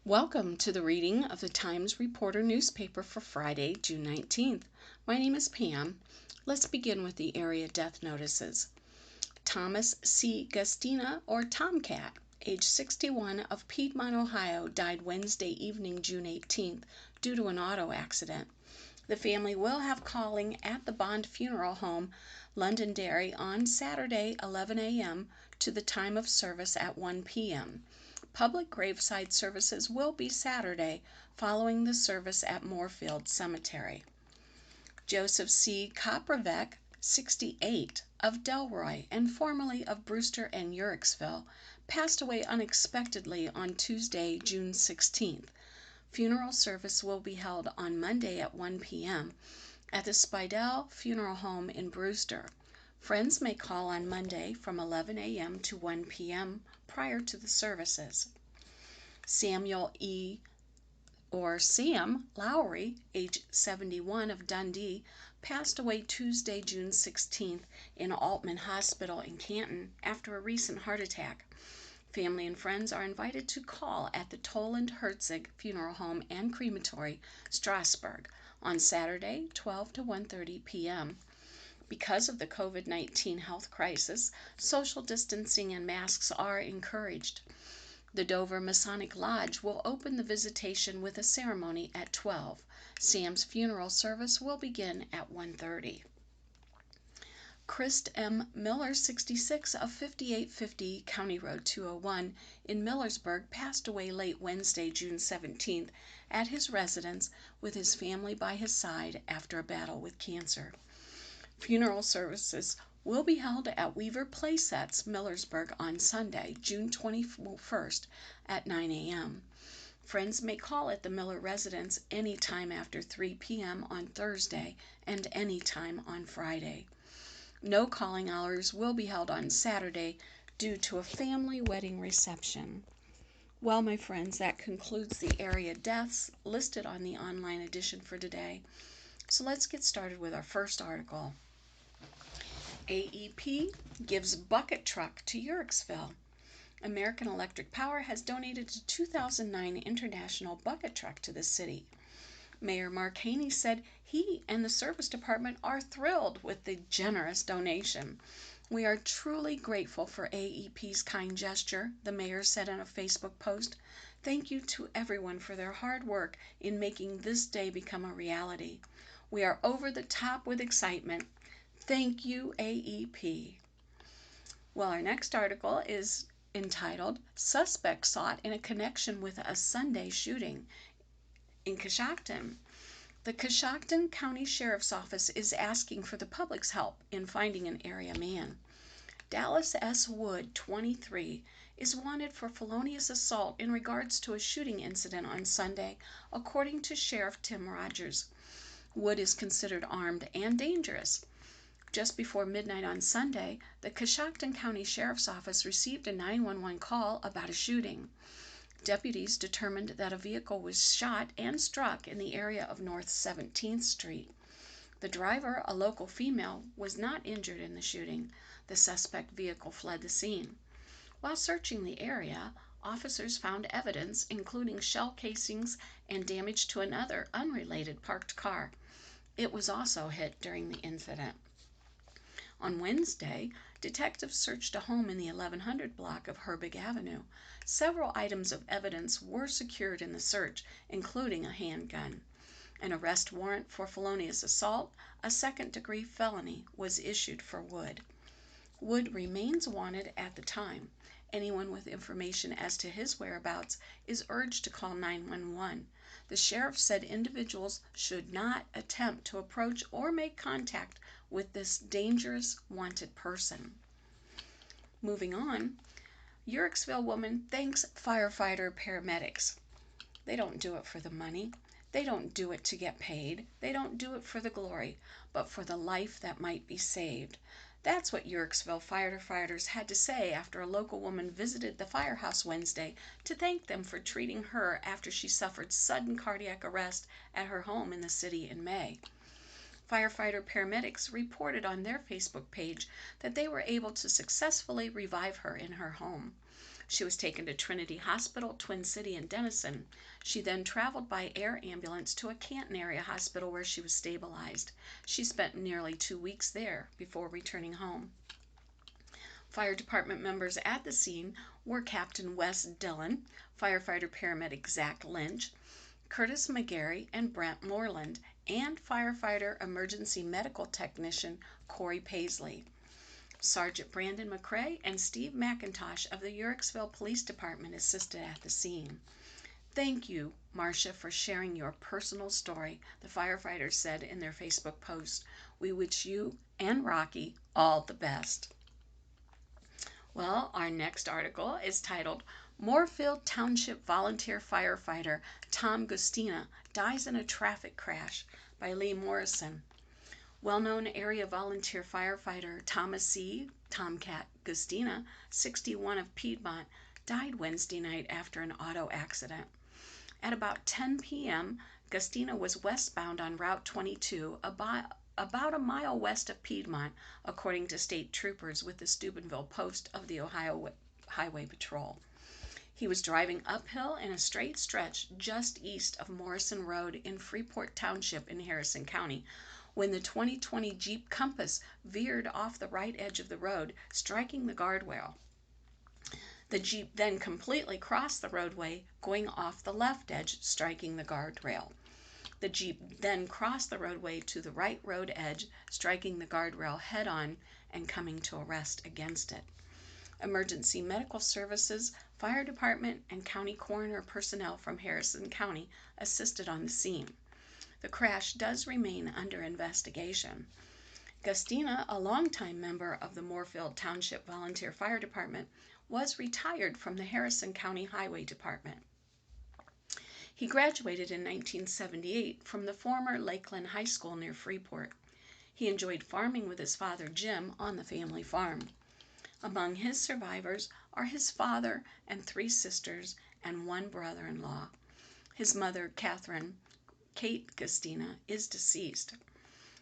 Welcome to the reading of the Times Reporter newspaper for Friday, June 19th. My name is Pam. Let's begin with the area death notices. Thomas C. Gustina, or Tomcat, age 61, of Piedmont, Ohio, died Wednesday evening, June 18th, due to an auto accident. The family will have calling at the Bond Funeral Home, Londonderry, on Saturday, 11 a.m. to the time of service at 1 p.m. Public graveside services will be Saturday, following the service at Moorfield Cemetery. Joseph C. Koprovic, 68, of Delroy and formerly of Brewster and Uhrichsville, passed away unexpectedly on Tuesday, June 16th. Funeral service will be held on Monday at 1 p.m. at the Spidell Funeral Home in Brewster. Friends may call on Monday from 11 a.m. to 1 p.m. prior to the services. Samuel E. or Sam Lowry, age 71, of Dundee, passed away Tuesday, June 16th in Altman Hospital in Canton after a recent heart attack. Family and friends are invited to call at the Toland Herzig Funeral Home and Crematory, Strasburg, on Saturday, 12 to 1:30 p.m. Because of the COVID-19 health crisis, social distancing and masks are encouraged. The Dover Masonic Lodge will open the visitation with a ceremony at 12. Sam's funeral service will begin at 1:30. Christ M. Miller, 66, of 5850 County Road 201 in Millersburg, passed away late Wednesday, June 17th, at his residence with his family by his side after a battle with cancer. Funeral services will be held at Weaver Playsets, Millersburg, on Sunday, June 21st at 9 a.m. Friends may call at the Miller residence any time after 3 p.m. on Thursday and any time on Friday. No calling hours will be held on Saturday due to a family wedding reception. Well, my friends, that concludes the area deaths listed on the online edition for today. So let's get started with our first article. AEP gives bucket truck to Uhrichsville. American Electric Power has donated a 2009 International bucket truck to the city. Mayor Mark Haney said he and the service department are thrilled with the generous donation. We are truly grateful for AEP's kind gesture, the mayor said in a Facebook post. Thank you to everyone for their hard work in making this day become a reality. We are over the top with excitement. Thank you, AEP. Well, our next article is entitled, Suspect Sought in a Connection with a Sunday Shooting in Coshocton. The Coshocton County Sheriff's Office is asking for the public's help in finding an area man. Dallas S. Wood, 23, is wanted for felonious assault in regards to a shooting incident on Sunday, according to Sheriff Tim Rogers. Wood is considered armed and dangerous. Just before midnight on Sunday, the Coshocton County Sheriff's Office received a 911 call about a shooting. Deputies determined that a vehicle was shot and struck in the area of North 17th Street. The driver, a local female, was not injured in the shooting. The suspect vehicle fled the scene. While searching the area, officers found evidence including shell casings and damage to another unrelated parked car. It was also hit during the incident. On Wednesday, detectives searched a home in the 1100 block of Herbig Avenue. Several items of evidence were secured in the search, including a handgun. An arrest warrant for felonious assault, a second-degree felony, was issued for Wood. Wood remains wanted at the time. Anyone with information as to his whereabouts is urged to call 911. The sheriff said individuals should not attempt to approach or make contact with this dangerous wanted person. Moving on, Uhrichsville woman thanks firefighter paramedics. They don't do it for the money. They don't do it to get paid. They don't do it for the glory, but for the life that might be saved. That's what Uhrichsville firefighters had to say after a local woman visited the firehouse Wednesday to thank them for treating her after she suffered sudden cardiac arrest at her home in the city in May. Firefighter paramedics reported on their Facebook page that they were able to successfully revive her in her home. She was taken to Trinity Hospital, Twin City, and Denison. She then traveled by air ambulance to a Canton area hospital where she was stabilized. She spent nearly 2 weeks there before returning home. Fire department members at the scene were Captain Wes Dillon, firefighter-paramedic Zach Lynch, Curtis McGarry, and Brent Moreland, and firefighter emergency medical technician Corey Paisley. Sergeant Brandon McCrae and Steve McIntosh of the Uhrichsville Police Department assisted at the scene. Thank you, Marcia, for sharing your personal story, the firefighters said in their Facebook post. We wish you and Rocky all the best. Well, our next article is titled, Moorefield Township Volunteer Firefighter Tom Gustina Dies in a Traffic Crash by Lee Morrison. Well-known area volunteer firefighter Thomas C. Tomcat Gustina, 61 of Piedmont, died Wednesday night after an auto accident. At about 10 p.m., Gustina was westbound on Route 22, about a mile west of Piedmont, according to state troopers with the Steubenville post of the Ohio Highway Patrol. He was driving uphill in a straight stretch just east of Morrison Road in Freeport Township in Harrison County when the 2020 Jeep Compass veered off the right edge of the road, striking the guardrail. The Jeep then completely crossed the roadway, going off the left edge, striking the guardrail. The Jeep then crossed the roadway to the right road edge, striking the guardrail head-on and coming to a rest against it. Emergency medical services, fire department, and county coroner personnel from Harrison County assisted on the scene. The crash does remain under investigation. Gustina, a longtime member of the Moorefield Township Volunteer Fire Department, was retired from the Harrison County Highway Department. He graduated in 1978 from the former Lakeland High School near Freeport. He enjoyed farming with his father Jim on the family farm. Among his survivors are his father and 3 sisters and 1 brother-in-law. His mother, Kate Gustina, is deceased.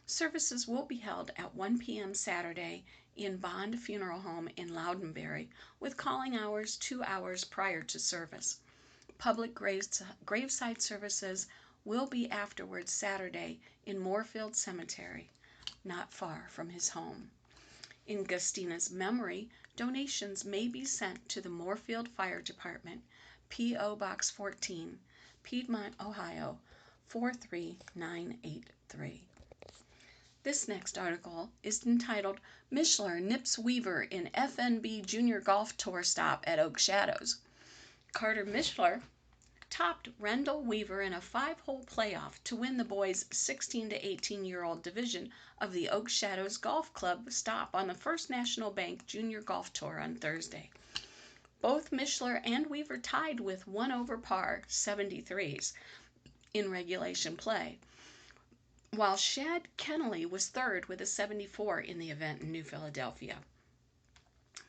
Services will be held at 1 p.m. Saturday in Bond Funeral Home in Loudonberry, with calling hours 2 hours prior to service. Public graveside services will be afterwards Saturday in Moorefield Cemetery, not far from his home. In Gustina's memory, donations may be sent to the Moorefield Fire Department, P.O. Box 14, Piedmont, Ohio, 43983. This next article is entitled, Mishler Nips Weaver in FNB Junior Golf Tour Stop at Oak Shadows. Carter Mishler topped Rendell Weaver in a 5-hole playoff to win the boys' 16 to 18-year-old division of the Oak Shadows Golf Club stop on the First National Bank Junior Golf Tour on Thursday. Both Mishler and Weaver tied with 1 over par 73s in regulation play, while Shad Kennelly was 3rd with a 74 in the event in New Philadelphia.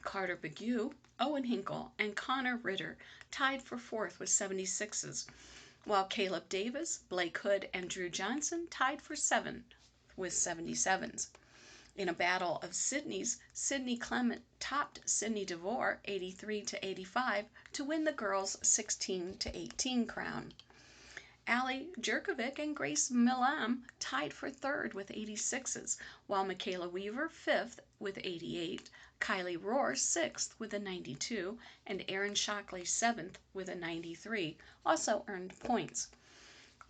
Carter Begue, Owen Hinkle, and Connor Ritter tied for 4th with 76s, while Caleb Davis, Blake Hood, and Drew Johnson tied for 7th with 77s. In a battle of Sydney's, Sydney Clement topped Sydney DeVore 83 to 85 to win the girls' 16 to 18 crown. Allie Jerkovic and Grace Milam tied for 3rd with 86s, while Michaela Weaver 5th with 88, Kylie Rohr 6th with a 92, and Erin Shockley 7th with a 93 also earned points.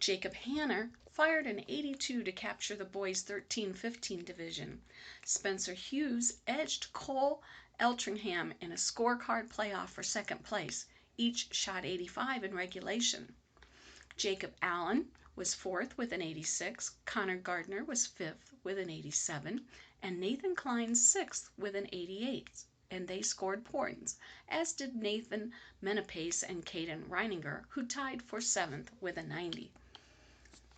Jacob Hanner fired an 82 to capture the boys' 13-15 division. Spencer Hughes edged Cole Eltringham in a scorecard playoff for 2nd place. Each shot 85 in regulation. Jacob Allen was 4th with an 86, Connor Gardner was 5th with an 87, and Nathan Klein 6th with an 88, and they scored points, as did Nathan Menapace and Caden Reininger, who tied for 7th with a 90.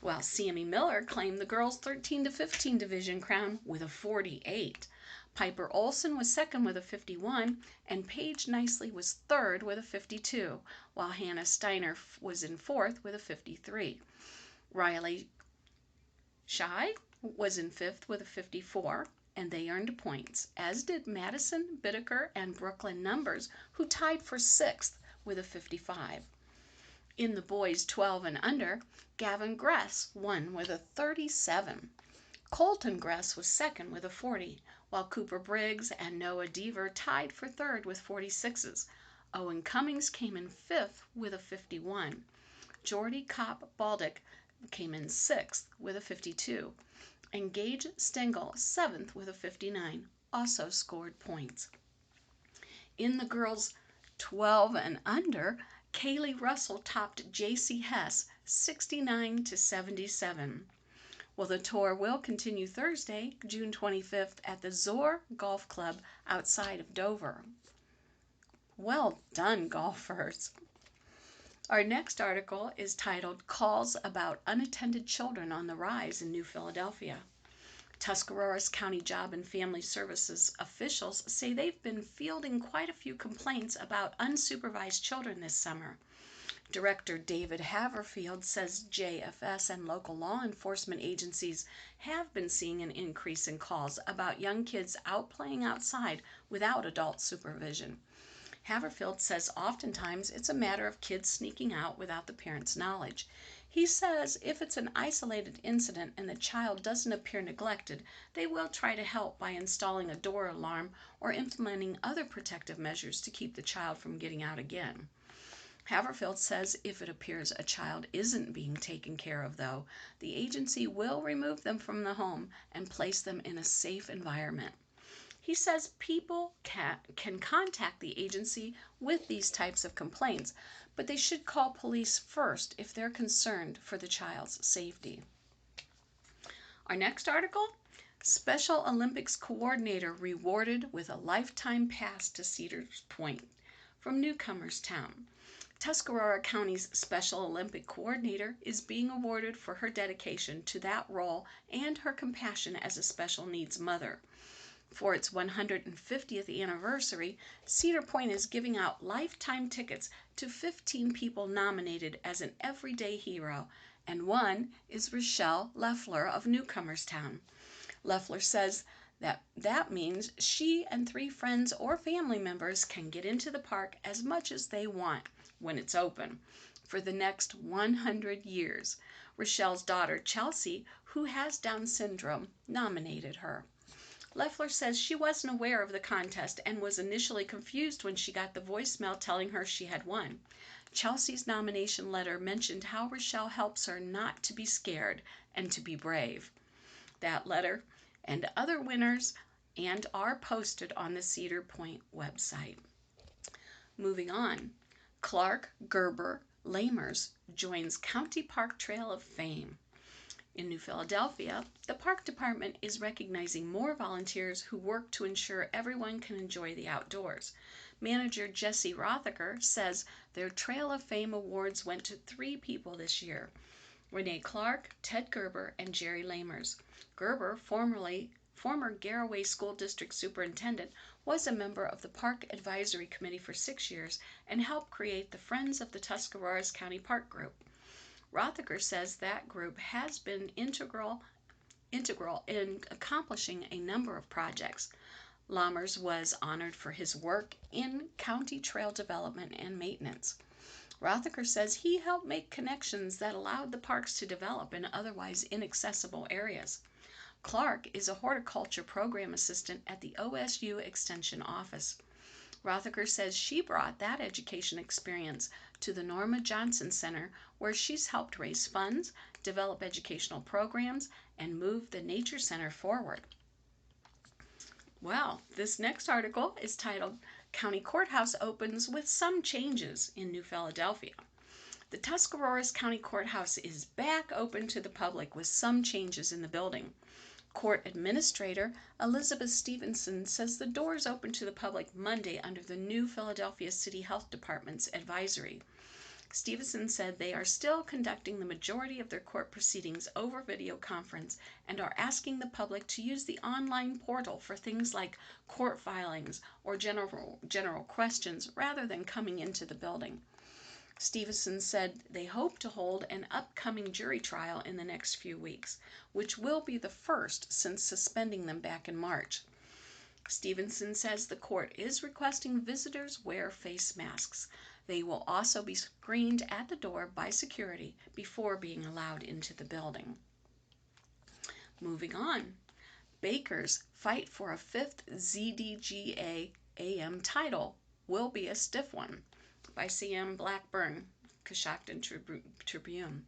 While Sammy Miller claimed the girls' 13 to 15 division crown with a 48. Piper Olson was 2nd with a 51, and Paige Nicely was 3rd with a 52, while Hannah Steiner was in 4th with a 53. Riley Shy was in 5th with a 54, and they earned points, as did Madison, Bittaker, and Brooklyn Numbers, who tied for 6th with a 55. In the boys 12 and under, Gavin Gress won with a 37. Colton Gress was second with a 40, while Cooper Briggs and Noah Deaver tied for third with 46s. Owen Cummings came in 5th with a 51. Jordy Kopp Baldick came in 6th with a 52. And Gage Stengel 7th with a 59, also scored points. In the girls 12 and under, Kaylee Russell topped J.C. Hess 69 to 77. Well, the tour will continue Thursday, June 25th at the Zor Golf Club outside of Dover. Well done, golfers. Our next article is titled Calls About Unattended Children on the Rise in New Philadelphia. Tuscarawas County Job and Family Services officials say they've been fielding quite a few complaints about unsupervised children this summer. Director David Haverfield says JFS and local law enforcement agencies have been seeing an increase in calls about young kids out playing outside without adult supervision. Haverfield says oftentimes it's a matter of kids sneaking out without the parents' knowledge. He says if it's an isolated incident and the child doesn't appear neglected, they will try to help by installing a door alarm or implementing other protective measures to keep the child from getting out again. Haverfield says if it appears a child isn't being taken care of, though, the agency will remove them from the home and place them in a safe environment. He says people can contact the agency with these types of complaints, but they should call police first if they're concerned for the child's safety. Our next article, Special Olympics coordinator rewarded with a lifetime pass to Cedars Point from Newcomerstown. Tuscarora County's Special Olympic coordinator is being awarded for her dedication to that role and her compassion as a special needs mother. For its 150th anniversary, Cedar Point is giving out lifetime tickets to 15 people nominated as an everyday hero, and one is Rochelle Leffler of Newcomerstown. Leffler says that means she and 3 friends or family members can get into the park as much as they want when it's open for the next 100 years. Rochelle's daughter, Chelsea, who has Down syndrome, nominated her. Leffler says she wasn't aware of the contest and was initially confused when she got the voicemail telling her she had won. Chelsea's nomination letter mentioned how Rochelle helps her not to be scared and to be brave. That letter and other winners and are posted on the Cedar Point website. Moving on, Clark Gerber Lamers joins County Park Trail of Fame. In New Philadelphia, the Park Department is recognizing more volunteers who work to ensure everyone can enjoy the outdoors. Manager Jesse Rothacker says their Trail of Fame awards went to 3 people this year: Renee Clark, Ted Gerber, and Jerry Lamers. Gerber, former Garraway School District Superintendent, was a member of the Park Advisory Committee for 6 years and helped create the Friends of the Tuscarawas County Park Group. Rothacker says that group has been integral in accomplishing a number of projects. Lamers was honored for his work in county trail development and maintenance. Rothacker says he helped make connections that allowed the parks to develop in otherwise inaccessible areas. Clark is a horticulture program assistant at the OSU Extension Office. Rothacker says she brought that education experience to the Norma Johnson Center, where she's helped raise funds, develop educational programs, and move the Nature Center forward. Well, this next article is titled County Courthouse Opens with Some Changes in New Philadelphia. The Tuscarawas County Courthouse is back open to the public with some changes in the building. Court Administrator Elizabeth Stevenson says the doors open to the public Monday under the new Philadelphia City Health Department's advisory. Stevenson said they are still conducting the majority of their court proceedings over video conference and are asking the public to use the online portal for things like court filings or general questions rather than coming into the building. Stevenson said they hope to hold an upcoming jury trial in the next few weeks, which will be the first since suspending them back in March. Stevenson says the court is requesting visitors wear face masks. They will also be screened at the door by security before being allowed into the building. Moving on, Baker's fight for a fifth ZDGA AM title will be a stiff one, by C.M. Blackburn, Coshocton Tribune.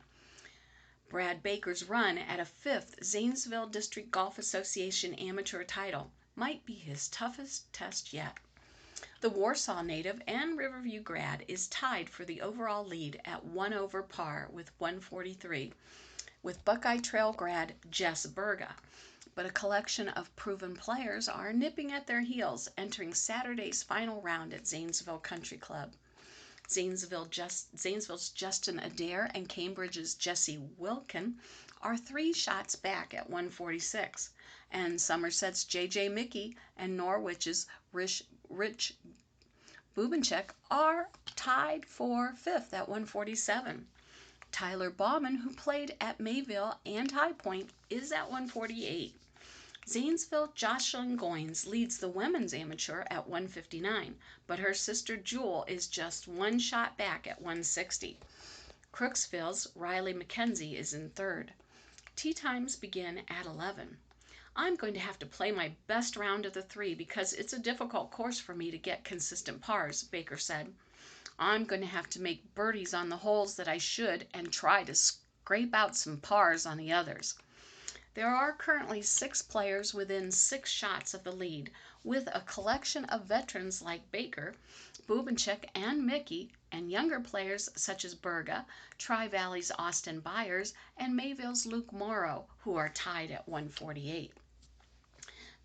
Brad Baker's run at a fifth Zanesville District Golf Association amateur title might be his toughest test yet. The Warsaw native and Riverview grad is tied for the overall lead at 1 over par with 143, with Buckeye Trail grad Jess Berga. But a collection of proven players are nipping at their heels, entering Saturday's final round at Zanesville Country Club. Zanesville's Justin Adair and Cambridge's Jesse Wilkin are 3 shots back at 146, and Somerset's J.J. Mickey and Norwich's Rich Bubenchek are tied for 5th at 147. Tyler Bauman, who played at Mayville and High Point, is at 148. Zanesville Jocelyn Goins leads the women's amateur at 159, but her sister Jewel is just 1 shot back at 160. Crooksville's Riley McKenzie is in 3rd. Tee times begin at 11. I'm going to have to play my best round of the 3 because it's a difficult course for me to get consistent pars, Baker said. I'm going to have to make birdies on the holes that I should and try to scrape out some pars on the others. There are currently 6 players within 6 shots of the lead, with a collection of veterans like Baker, Bubenchek, and Mickey, and younger players such as Berga, Tri-Valley's Austin Byers, and Mayville's Luke Morrow, who are tied at 148.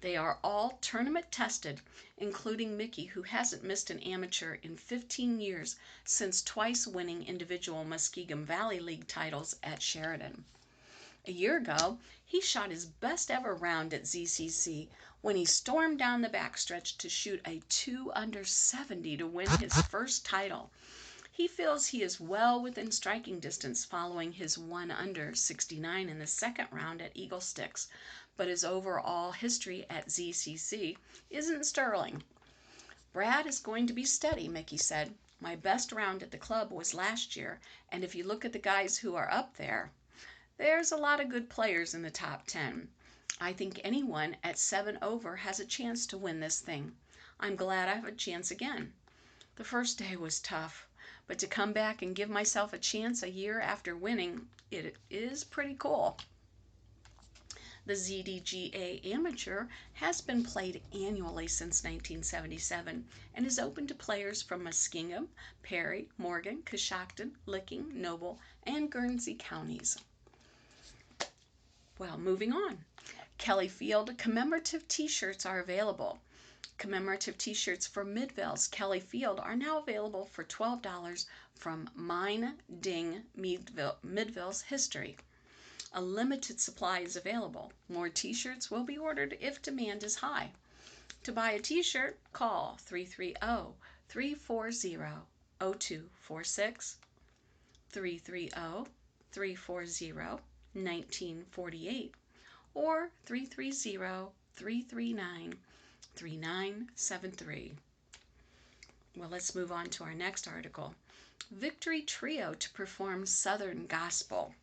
They are all tournament tested, including Mickey, who hasn't missed an amateur in 15 years since twice winning individual Muskingum Valley League titles at Sheridan. A year ago, he shot his best ever round at ZCC when he stormed down the backstretch to shoot a 2 under 70 to win his first title. He feels he is well within striking distance following his 1 under 69 in the second round at Eagle Sticks, but his overall history at ZCC isn't sterling. Brad is going to be steady, Mickey said. My best round at the club was last year, and if you look at the guys who are up there, there's a lot of good players in the top 10. I think anyone at 7 over has a chance to win this thing. I'm glad I have a chance again. The first day was tough, but to come back and give myself a chance a year after winning, it is pretty cool. The ZDGA Amateur has been played annually since 1977 and is open to players from Muskingum, Perry, Morgan, Coshocton, Licking, Noble, and Guernsey counties. Well, moving on. Kelly Field commemorative t-shirts are available. Commemorative t-shirts for Midvale's Kelly Field are now available for $12 from Mine Ding Midvale's History. A limited supply is available. More t-shirts will be ordered if demand is high. To buy a t-shirt, call 330-340-0246, 330-340-1948, or 330-339-3973. Well, let's move on to our next article. Victory Trio to perform Southern Gospel.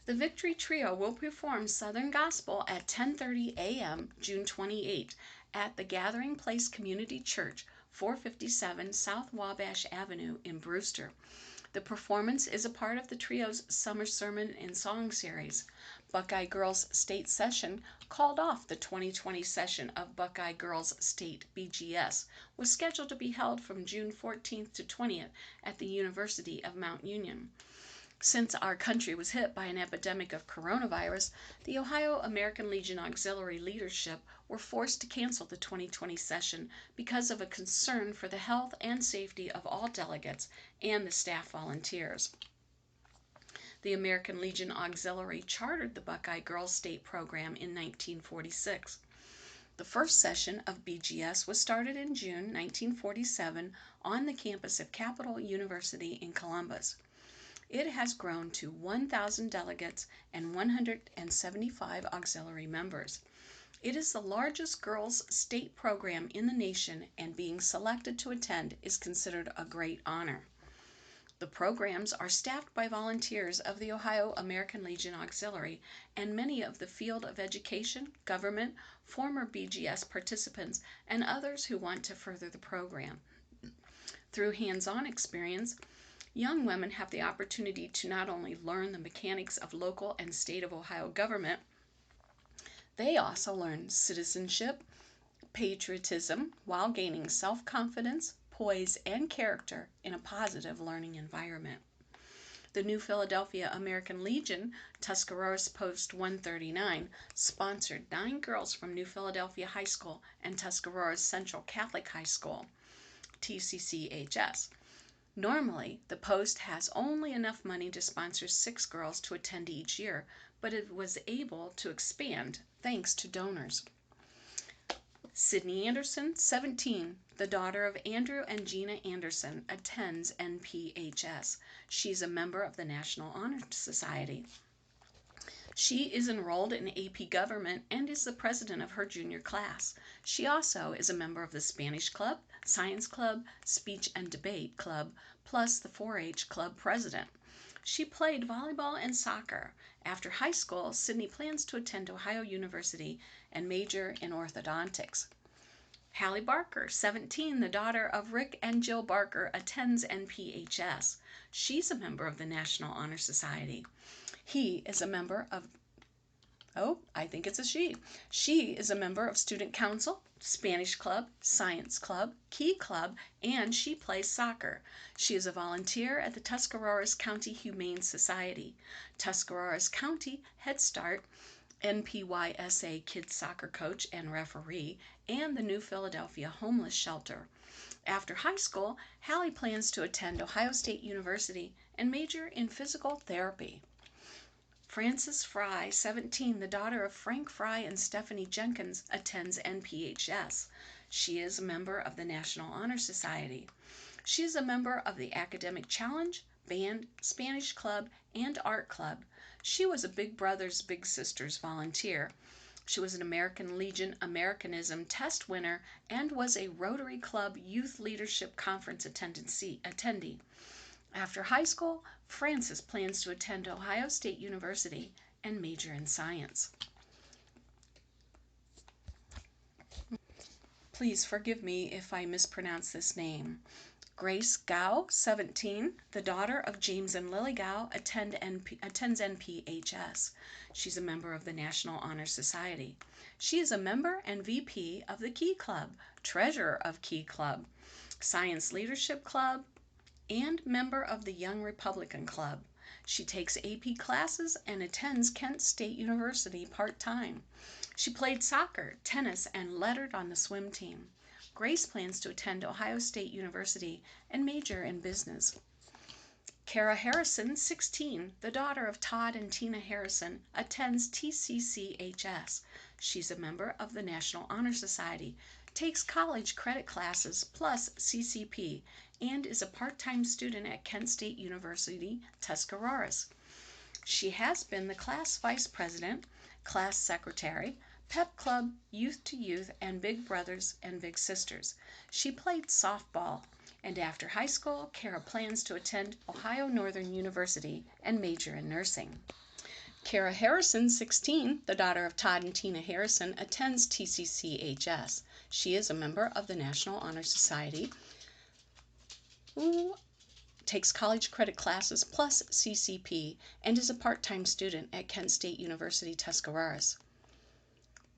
The Victory Trio will perform Southern Gospel at 10:30 a.m. June 28 at the Gathering Place Community Church, 457 South Wabash Avenue in Brewster. The performance is a part of the trio's summer sermon and song series. Buckeye Girls State Session called off the 2020 session of Buckeye Girls State BGS, was scheduled to be held from June 14th to 20th at the University of Mount Union. Since our country was hit by an epidemic of coronavirus, the Ohio American Legion Auxiliary leadership were forced to cancel the 2020 session because of a concern for the health and safety of all delegates and the staff volunteers. The American Legion Auxiliary chartered the Buckeye Girls State program in 1946. The first session of BGS was started in June 1947 on the campus of Capital University in Columbus. It has grown to 1,000 delegates and 175 auxiliary members. It is the largest girls' state program in the nation, and being selected to attend is considered a great honor. The programs are staffed by volunteers of the Ohio American Legion Auxiliary, and many of the field of education, government, former BGS participants, and others who want to further the program. Through hands-on experience, young women have the opportunity to not only learn the mechanics of local and state of Ohio government, they also learn citizenship, patriotism, while gaining self-confidence, poise, and character in a positive learning environment. The New Philadelphia American Legion, Tuscarawas Post 139, sponsored 9 girls from New Philadelphia High School and Tuscarawas Central Catholic High School, TCCHS. Normally, the Post has only enough money to sponsor 6 girls to attend each year, but it was able to expand thanks to donors. Sydney Anderson, 17, the daughter of Andrew and Gina Anderson, attends NPHS. She's a member of the National Honor Society. She is enrolled in AP Government and is the president of her junior class. She also is a member of the Spanish Club, Science Club, Speech and Debate Club, plus the 4-H Club president. She played volleyball and soccer. After high school, Sydney plans to attend Ohio University and major in orthodontics. Hallie Barker, 17, the daughter of Rick and Jill Barker, attends NPHS. She's a member of the National Honor Society. He is a member of, I think it's a she. She is a member of Student Council, Spanish Club, Science Club, Key Club, and she plays soccer. She is a volunteer at the Tuscarawas County Humane Society, Tuscarawas County Head Start, NPYSA Kids Soccer Coach and Referee, and the New Philadelphia Homeless Shelter. After high school, Hallie plans to attend Ohio State University and major in physical therapy. Frances Fry, 17, the daughter of Frank Fry and Stephanie Jenkins, attends NPHS. She is a member of the National Honor Society. She is a member of the Academic Challenge, Band, Spanish Club, and Art Club. She was a Big Brothers Big Sisters volunteer. She was an American Legion Americanism test winner and was a Rotary Club Youth Leadership Conference attendee. After high school, Frances plans to attend Ohio State University and major in science. Please forgive me if I mispronounce this name. Grace Gow, 17, the daughter of James and Lily Gow, attends NPHS. She's a member of the National Honor Society. She is a member and VP of the Key Club, treasurer of Key Club, Science Leadership Club, and member of the Young Republican Club. She takes AP classes and attends Kent State University part-time. She played soccer, tennis, and lettered on the swim team. Grace plans to attend Ohio State University and major in business. Kara Harrison, 16, the daughter of Todd and Tina Harrison, attends TCCHS. She's a member of the National Honor Society, takes college credit classes plus CCP, and is a part-time student at Kent State University, Tuscarawas. She has been the class vice president, class secretary, Pep Club, Youth to Youth, and Big Brothers and Big Sisters. She played softball, and after high school, Kara plans to attend Ohio Northern University and major in nursing. Kara Harrison, 16, the daughter of Todd and Tina Harrison, attends TCCHS. She is a member of the National Honor Society, who takes college credit classes plus CCP, and is a part-time student at Kent State University, Tuscarawas.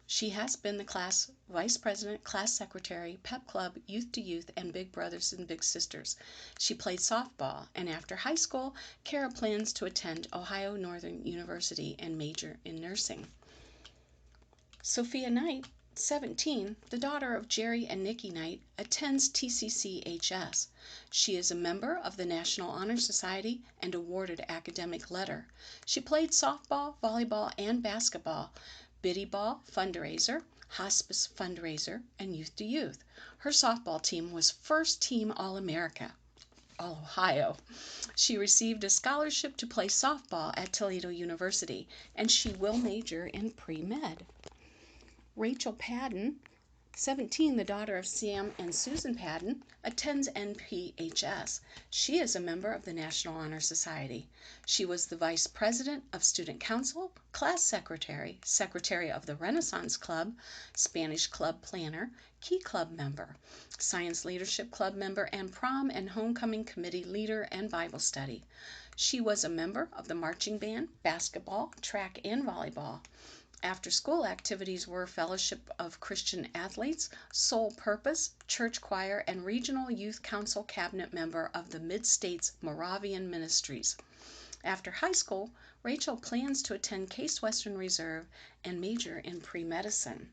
She has been the class vice president, class secretary, Pep Club, Youth to Youth, and Big Brothers and Big Sisters. She played softball, and after high school, Kara plans to attend Ohio Northern University and major in nursing. Sophia Knight, 17, the daughter of Jerry and Nikki Knight, attends TCCHS. She is a member of the National Honor Society and awarded academic letter. She played softball, volleyball, and basketball, biddy ball, fundraiser, hospice fundraiser, and Youth to Youth. Her softball team was first team All-America, All-Ohio. She received a scholarship to play softball at Toledo University, and she will major in pre-med. Rachel Padden, 17, the daughter of Sam and Susan Padden, attends NPHS. She is a member of the National Honor Society. She was the vice president of student council, class secretary, secretary of the Renaissance Club, Spanish club planner, key club member, science leadership club member, and prom and homecoming committee leader and Bible study. She was a member of the marching band, basketball, track, and volleyball. After-school activities were Fellowship of Christian Athletes, Soul Purpose, Church Choir, and Regional Youth Council Cabinet member of the Mid-States Moravian Ministries. After high school, Rachel plans to attend Case Western Reserve and major in pre-medicine.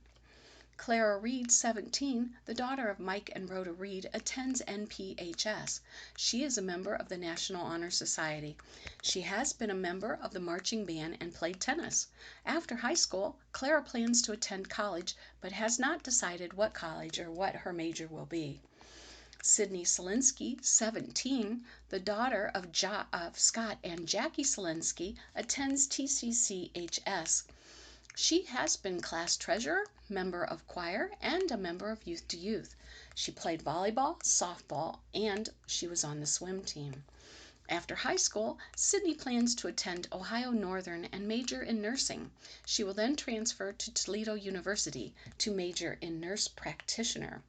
Clara Reed, 17, the daughter of Mike and Rhoda Reed, attends NPHS. She is a member of the National Honor Society. She has been a member of the marching band and played tennis. After high school, Clara plans to attend college, but has not decided what college or what her major will be. Sydney Selinsky, 17, the daughter of Scott and Jackie Selinsky, attends TCCHS. She has been class treasurer, member of choir, and a member of Youth to Youth. She played volleyball, softball, and she was on the swim team. After high school, Sydney plans to attend Ohio Northern and major in nursing. She will then transfer to Toledo University to major in nurse practitioner.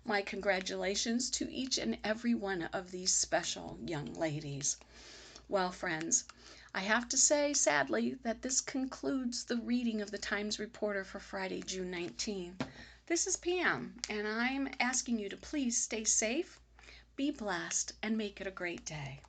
My congratulations to each and every one of these special young ladies. Well, friends, I have to say, sadly, that this concludes the reading of the Times Reporter for Friday, June 19. This is Pam, and I'm asking you to please stay safe, be blessed, and make it a great day.